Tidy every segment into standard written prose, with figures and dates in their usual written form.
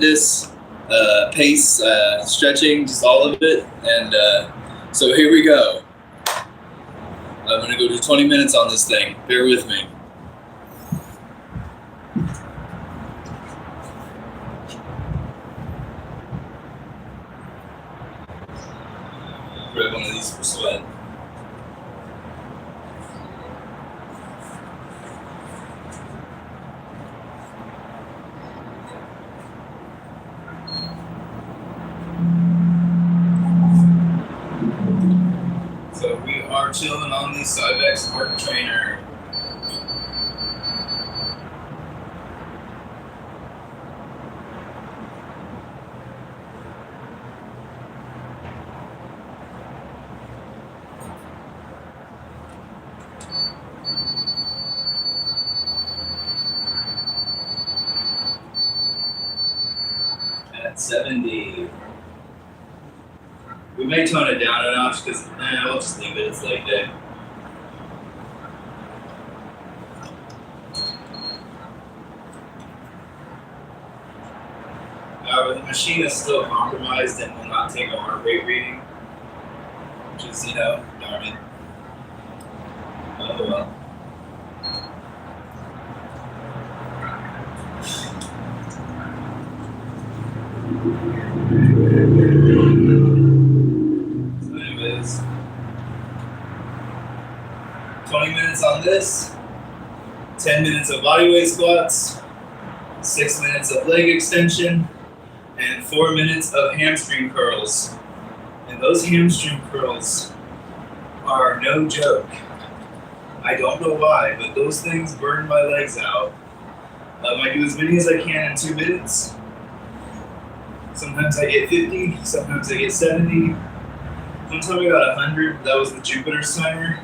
tremendous pace, stretching, just all of it. And so here we go. I'm going to go to 20 minutes on this thing. Bear with me. Grab one of these for sweat. So we are chilling on the Cybex Heart Trainer. At 70. We may tone it down a notch because we'll just leave it. It's late day. However, the machine is still compromised and will not take a heart rate reading, which is, darn it. Oh well. So anyways, 20 minutes on this, 10 minutes of bodyweight squats, 6 minutes of leg extension, and 4 minutes of hamstring curls. And those hamstring curls are no joke. I don't know why, but those things burn my legs out. I do as many as I can in 2 minutes. Sometimes I get 50, sometimes I get 70. One time I got 100, that was the Jupiter's timer.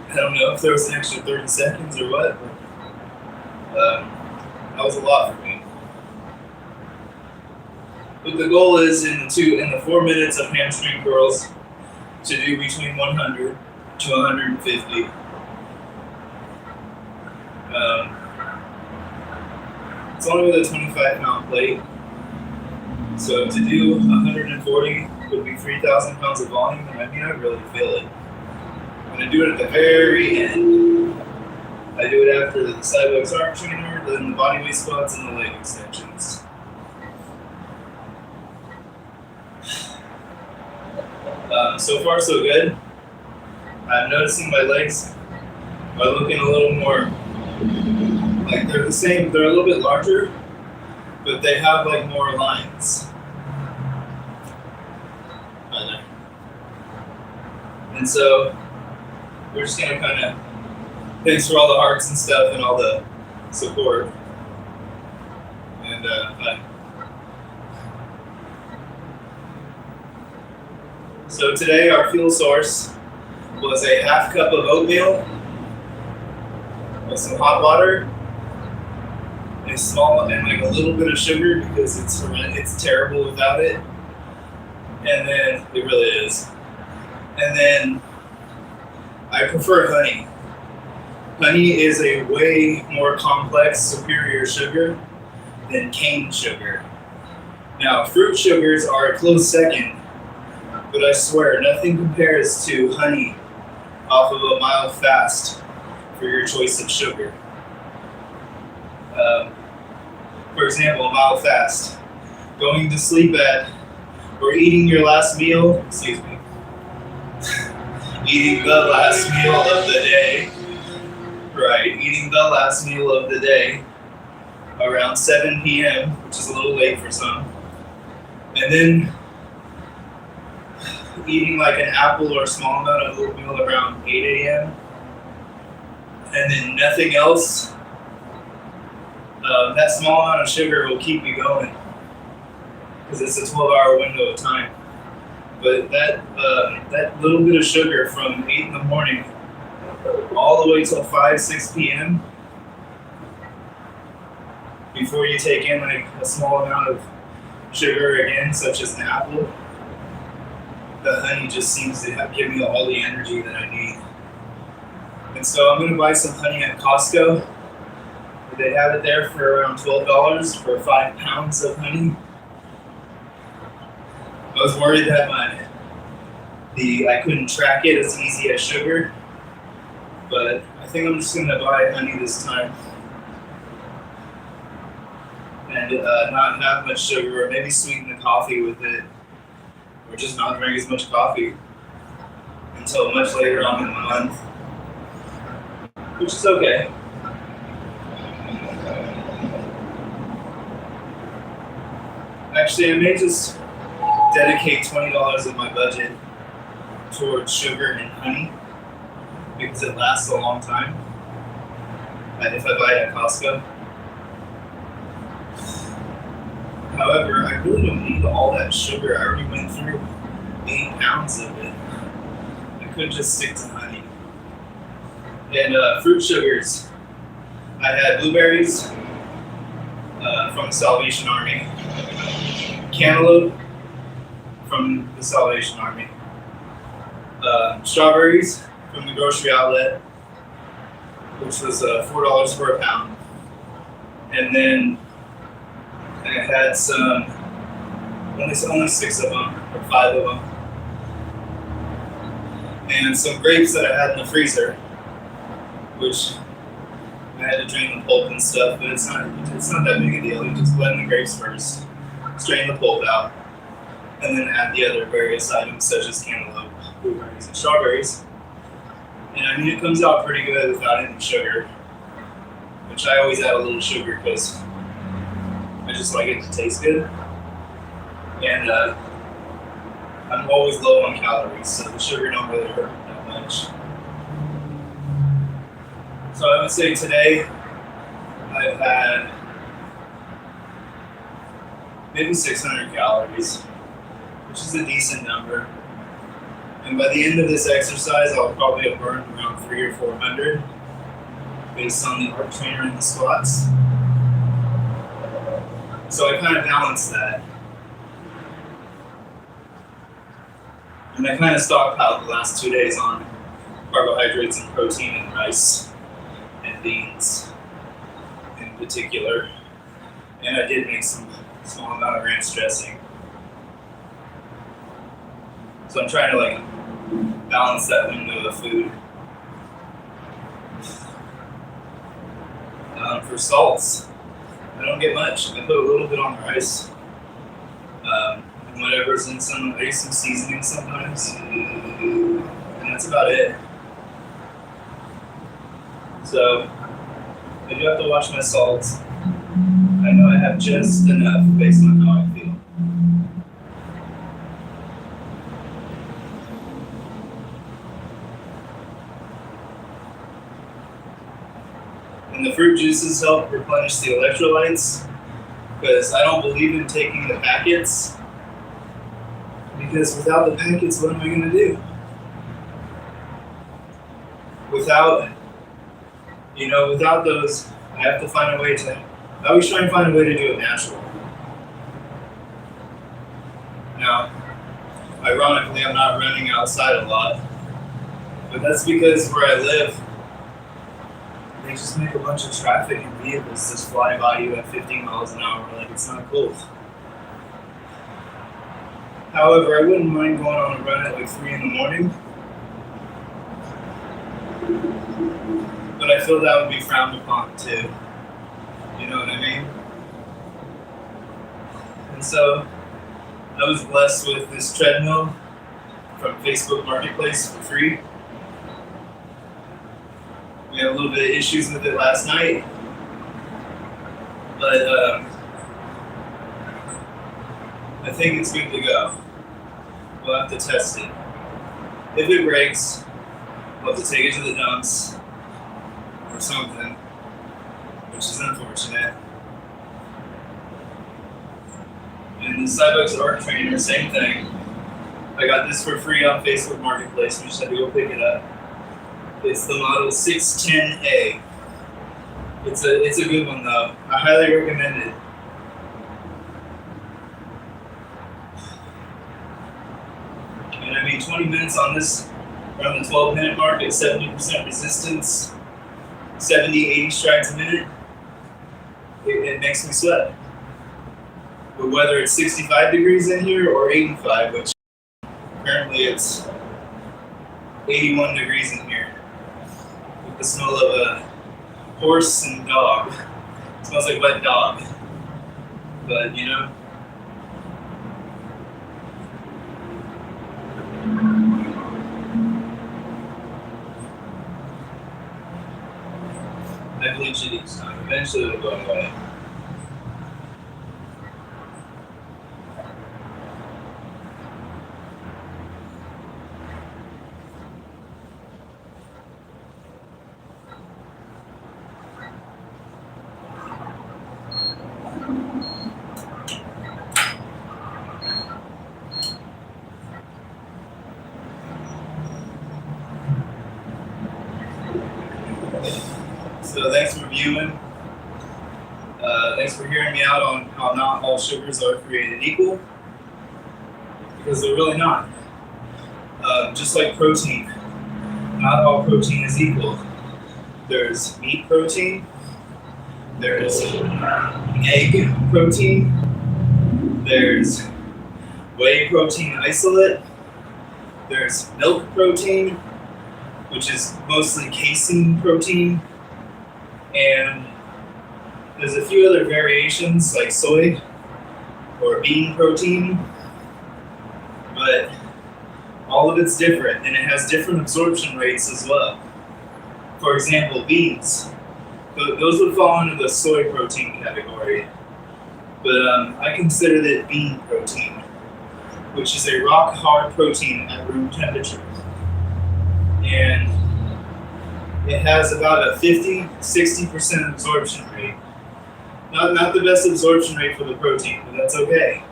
I don't know if there was an extra 30 seconds or what, but that was a lot for me. But the goal is in the 4 minutes of hamstring curls to do between 100 to 150. It's only with a 25-pound plate. So to do 140 would be 3,000 pounds of volume, and I really feel it. I'm going to do it at the very end. I do it after the Cybex Heart Trainer, then the bodyweight squats, and the leg extensions. So far, so good. I'm noticing my legs are looking a little more like they're the same. They're a little bit larger, but they have like more lines. And so we're just gonna kind of thanks for all the hearts and stuff and all the support. And so today our fuel source was a half cup of oatmeal with some hot water, and like a little bit of sugar because it's terrible without it. And then it really is. And then I prefer honey. Honey is a way more complex, superior sugar than cane sugar. Now, fruit sugars are a close second, but I swear nothing compares to honey off of a mild fast for your choice of sugar. For example, a mild fast. Going to sleep or eating your last meal, eating the last meal of the day, right, eating the last meal of the day around 7 p.m., which is a little late for some, and then eating like an apple or a small amount of oatmeal around 8 a.m., and then nothing else, that small amount of sugar will keep you going because it's a 12-hour window of time. But that little bit of sugar from 8 in the morning all the way till 5, 6 p.m. before you take in like a small amount of sugar again, such as an apple, the honey just seems to give me all the energy that I need. And so I'm going to buy some honey at Costco. They have it there for around $12 for 5 pounds of honey. I was worried that I couldn't track it as easy as sugar, but I think I'm just gonna buy honey this time and not have much sugar, or maybe sweeten the coffee with it, or just not drink as much coffee until much later on in the month, which is okay. Actually, I may just dedicate $20 of my budget towards sugar and honey because it lasts a long time. And if I buy it at Costco. However, I really don't need all that sugar. I already went through 8 pounds of it. I could just stick to honey. And fruit sugars. I had blueberries from the Salvation Army, cantaloupe from the Salvation Army, strawberries from the grocery outlet, which was $4 for a pound, and then I had only 6 of them, or 5 of them, and some grapes that I had in the freezer, which I had to drain the pulp and stuff, but it's not that big a deal. You just blend the grapes first, strain the pulp out, and then add the other various items such as cantaloupe, blueberries, and strawberries. And I mean, it comes out pretty good without any sugar, which I always add a little sugar because I just like it to taste good. And I'm always low on calories, so the sugar don't really hurt that much. So I would say today I've had maybe 600 calories, which is a decent number. And by the end of this exercise, I'll probably have burned around 300 or 400 based on the arc trainer and the squats. So I kind of balanced that. And I kind of stockpiled the last 2 days on carbohydrates and protein and rice and beans in particular. And I did make some small amount of ranch dressing. So I'm trying to balance that window of food. For salts, I don't get much. I put a little bit on the rice. And whatever's in some, I use some seasoning sometimes. And that's about it. So I do have to watch my salts. I know I have just enough based on how I feel. And the fruit juices help replenish the electrolytes because I don't believe in taking the packets, because without the packets, what am I going to do? Without those, I have to find a way to, I always try and find a way to do it natural. Now, ironically, I'm not running outside a lot, but that's because where I live, they just make a bunch of traffic and vehicles just fly by you at 15 miles an hour, like it's not cool. However, I wouldn't mind going on a run at 3 in the morning, but I feel that would be frowned upon too. You know what I mean? And so, I was blessed with this treadmill from Facebook Marketplace for free. We had a little bit of issues with it last night, but I think it's good to go. We'll have to test it. If it breaks, we'll have to take it to the dumps or something, which is unfortunate. And the Cybex Arc Trainer, same thing. I got this for free on Facebook Marketplace. We just had to go pick it up. It's the model 610A. It's a good one though. I highly recommend it. And I mean, 20 minutes on this, around the 12-minute mark at 70% resistance, 70, 80 strides a minute, it makes me sweat. But whether it's 65 degrees in here or 85, which apparently it's 81 degrees in here, with the smell of a horse and dog. It smells like wet dog. But you know, I bleach it each time. Eventually it'll go away. So thanks for viewing. Thanks for hearing me out on how not all sugars are created equal, because they're really not. Just like protein, not all protein is equal. There's meat protein, there's egg protein, there's whey protein isolate, there's milk protein, which is mostly casein protein, and there's a few other variations like soy or bean protein, but all of it's different and it has different absorption rates as well. For example, beans, those would fall under the soy protein category, but I consider that bean protein, which is a rock hard protein at room temperature. And it has about a 50-60% absorption rate. Not the best absorption rate for the protein, but that's okay.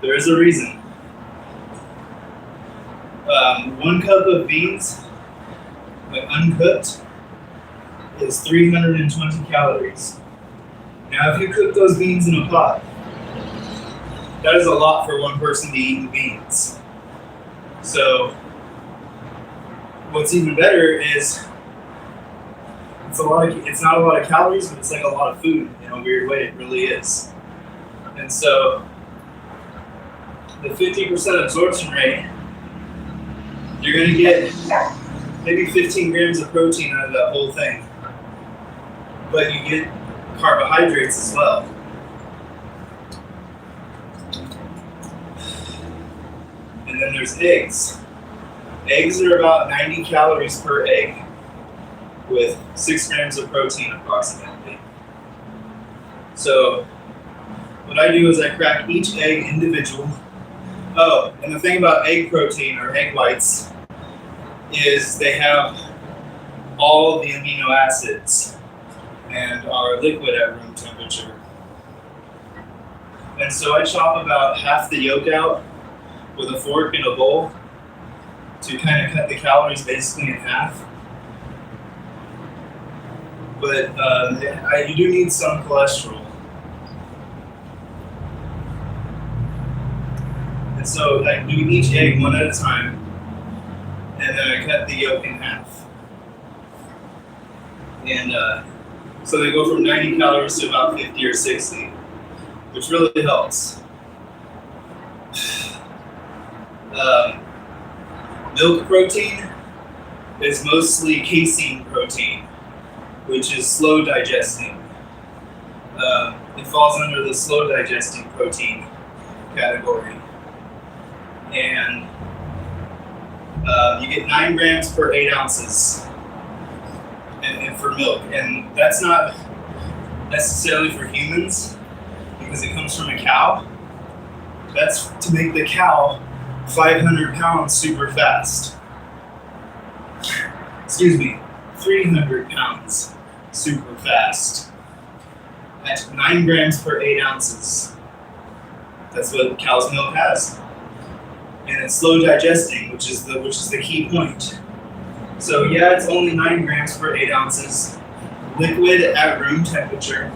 There is a reason. 1 cup of beans, like uncooked, is 320 calories. Now, if you cook those beans in a pot, that is a lot for one person to eat beans. So, what's even better is it's not a lot of calories, but it's like a lot of food in a weird way. It really is. And so, the 50% absorption rate, you're going to get maybe 15 grams of protein out of that whole thing. But you get carbohydrates as well. And then there's eggs. Eggs are about 90 calories per egg, with 6 grams of protein approximately. So what I do is I crack each egg individual. Oh, and the thing about egg protein or egg whites is they have all the amino acids and are liquid at room temperature. And so I chop about half the yolk out with a fork in a bowl to kind of cut the calories basically in half. But you do need some cholesterol. And so I do each egg one at a time, and then I cut the yolk in half. And so they go from 90 calories to about 50 or 60, which really helps. Milk protein is mostly casein protein, which is slow digesting. It falls under the slow digesting protein category. And you get 9 grams per 8 ounces and for milk. And that's not necessarily for humans because it comes from a cow. That's to make the cow 500 pounds super fast. Excuse me, 300 pounds super fast at 9 grams per 8 ounces. That's what cow's milk has. And it's slow digesting, which is the key point. So yeah, it's only 9 grams per 8 ounces, liquid at room temperature,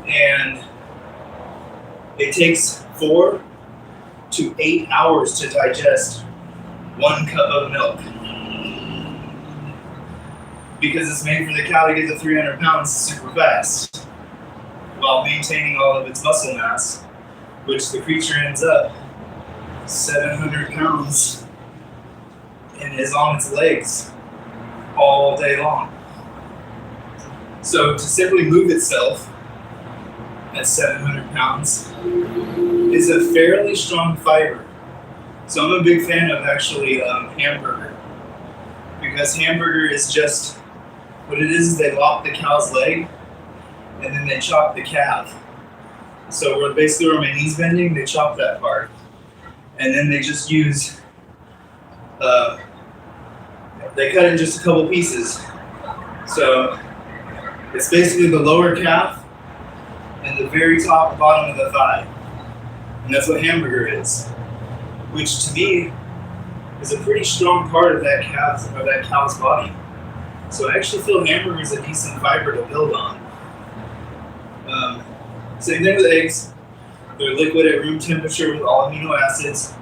and it takes 4 to 8 hours to digest 1 cup of milk. Because it's made for the cow to get to 300 pounds super fast. while maintaining all of its muscle mass, which the creature ends up 700 pounds and is on its legs all day long. So to simply move itself at 700 pounds is a fairly strong fiber. So I'm a big fan of actually hamburger, because hamburger is just, what it is they lop the cow's leg and then they chop the calf. So where my knee's bending, they chop that part. And then they just use, they cut it in just a couple pieces. So it's basically the lower calf and the very top bottom of the thigh. And that's what hamburger is, which to me is a pretty strong part of that cow's body. So I actually feel hamburger is a decent fiber to build on. Same thing with eggs. They're liquid at room temperature with all amino acids,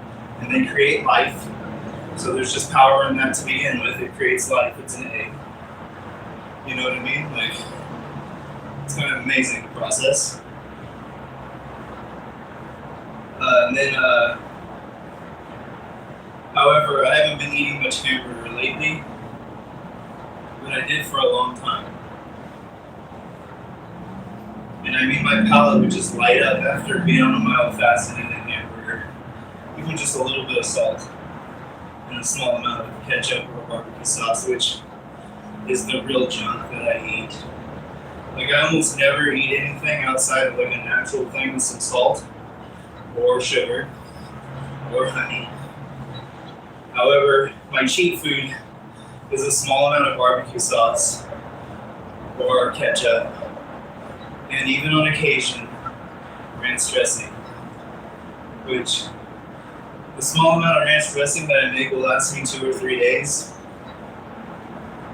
and they create life. So there's just power in that to begin with. It creates life. It's an egg. You know what I mean? Like, it's kind of amazing process. However, I haven't been eating much hamburger lately, but I did for a long time. And I mean, my palate would just light up after being on a mild fast and eating hamburger. Even just a little bit of salt and a small amount of ketchup or barbecue sauce, which is the real junk that I eat. Like, I almost never eat anything outside of like a natural thing with some salt or sugar or honey. However, my cheat food is a small amount of barbecue sauce or ketchup, and even on occasion, ranch dressing, which the small amount of ranch dressing that I make will last me 2 or 3 days,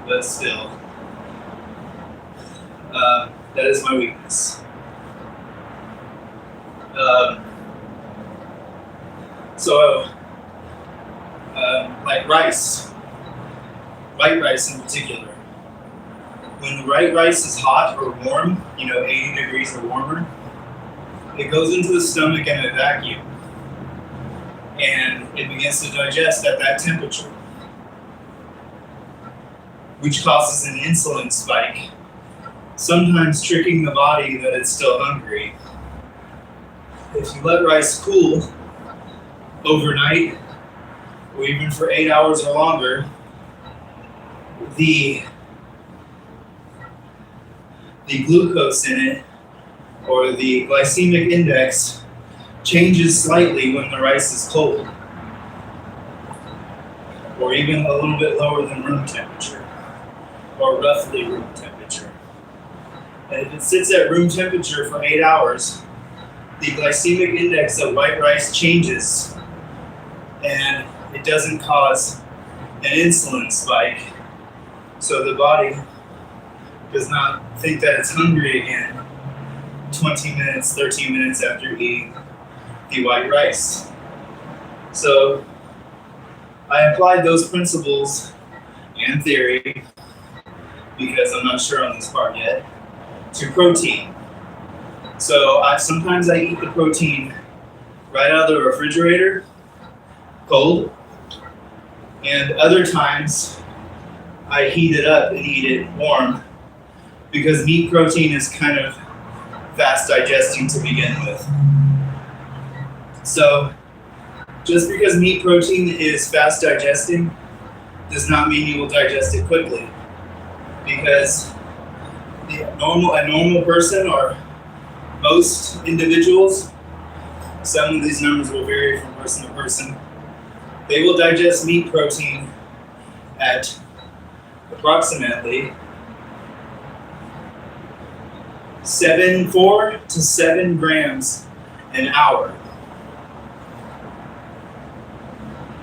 but still, that is my weakness. Like rice, white rice in particular. When the white rice is hot or warm, 80 degrees or warmer, it goes into the stomach in a vacuum, and it begins to digest at that temperature, which causes an insulin spike, sometimes tricking the body that it's still hungry. If you let rice cool overnight, or even for 8 hours or longer, the glucose in it, or the glycemic index, changes slightly when the rice is cold, or even a little bit lower than room temperature, or roughly room temperature. And if it sits at room temperature for 8 hours, the glycemic index of white rice changes, and it doesn't cause an insulin spike, so the body does not think that it's hungry again 20 minutes, 13 minutes after eating the white rice. So I applied those principles and theory, because I'm not sure on this part yet, to protein. So sometimes I eat the protein right out of the refrigerator, cold, and other times I heat it up and eat it warm, because meat protein is kind of fast digesting to begin with. So just because meat protein is fast digesting does not mean you will digest it quickly, because a normal person, or most individuals, some of these numbers will vary from person to person, they will digest meat protein at approximately 4 to 7 grams an hour.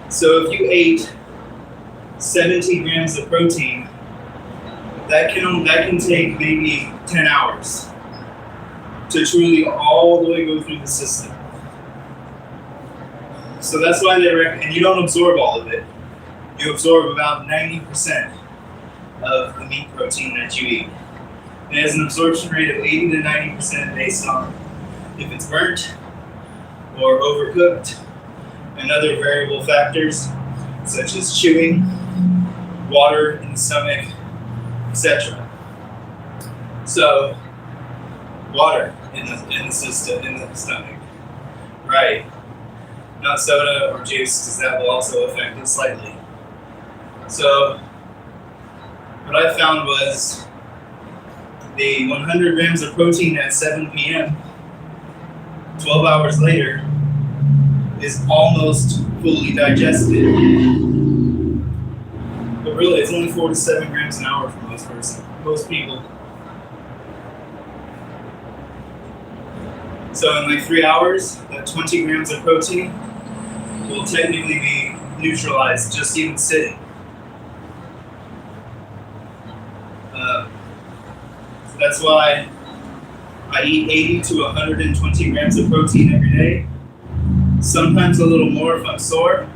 So if you ate 70 grams of protein, that can take maybe 10 hours to truly all the way go through the system. So that's why they recommend, and you don't absorb all of it. You absorb about 90% of the meat protein that you eat. It has an absorption rate of 80 to 90% based on if it's burnt or overcooked and other variable factors such as chewing, water in the stomach, etc. So, water in the system, in the stomach, right? Not soda or juice, because that will also affect it slightly. So, what I found was the 100 grams of protein at 7 p.m., 12 hours later, is almost fully digested. But really, it's only 4 to 7 grams an hour for most people. So in like 3 hours, that 20 grams of protein will technically be neutralized just even sitting. So that's why I eat 80 to 120 grams of protein every day. Sometimes a little more if I'm sore.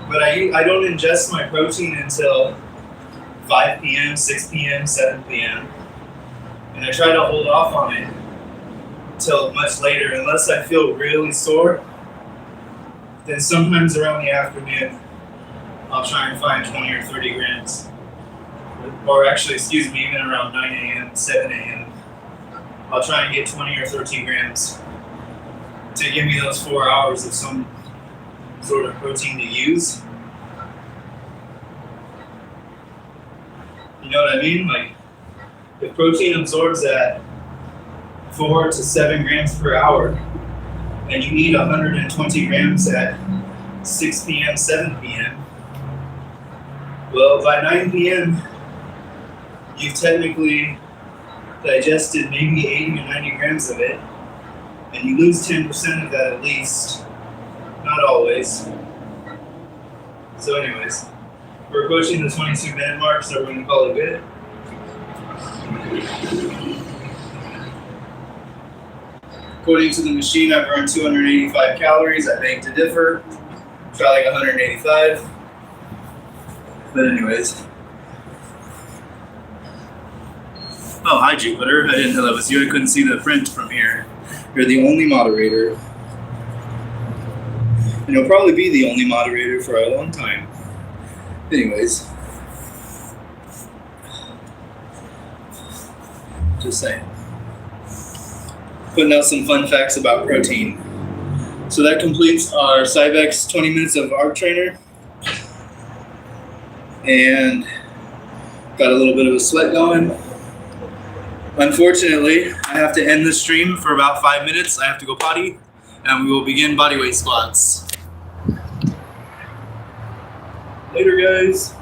But I don't ingest my protein until 5 p.m., 6 p.m., 7 p.m. And I try to hold off on it until much later, unless I feel really sore. Then sometimes around the afternoon, I'll try and find 20 or 30 grams. Or actually, even around 9 a.m., 7 a.m. I'll try and get 20 or 30 grams to give me those 4 hours of some sort of protein to use. You know what I mean? Like, if protein absorbs at 4 to 7 grams per hour, and you eat 120 grams at 6 p.m., 7 p.m., well, by 9 p.m., you've technically digested maybe 80 or 90 grams of it, and you lose 10% of that at least. Not always. So anyways, we're approaching the 22-minute mark, so we're going to call it good. According to the machine, I burned 285 calories. I beg to differ. Try like 185. But anyways. Oh, hi Jupiter. I didn't know that was you. I couldn't see the print from here. You're the only moderator. And you'll probably be the only moderator for a long time. Anyways. Just saying. Putting out some fun facts about protein. So that completes our Cybex 20 minutes of ARC Trainer. And got a little bit of a sweat going. Unfortunately, I have to end the stream for about 5 minutes. I have to go potty, and we will begin bodyweight squats. Later, guys.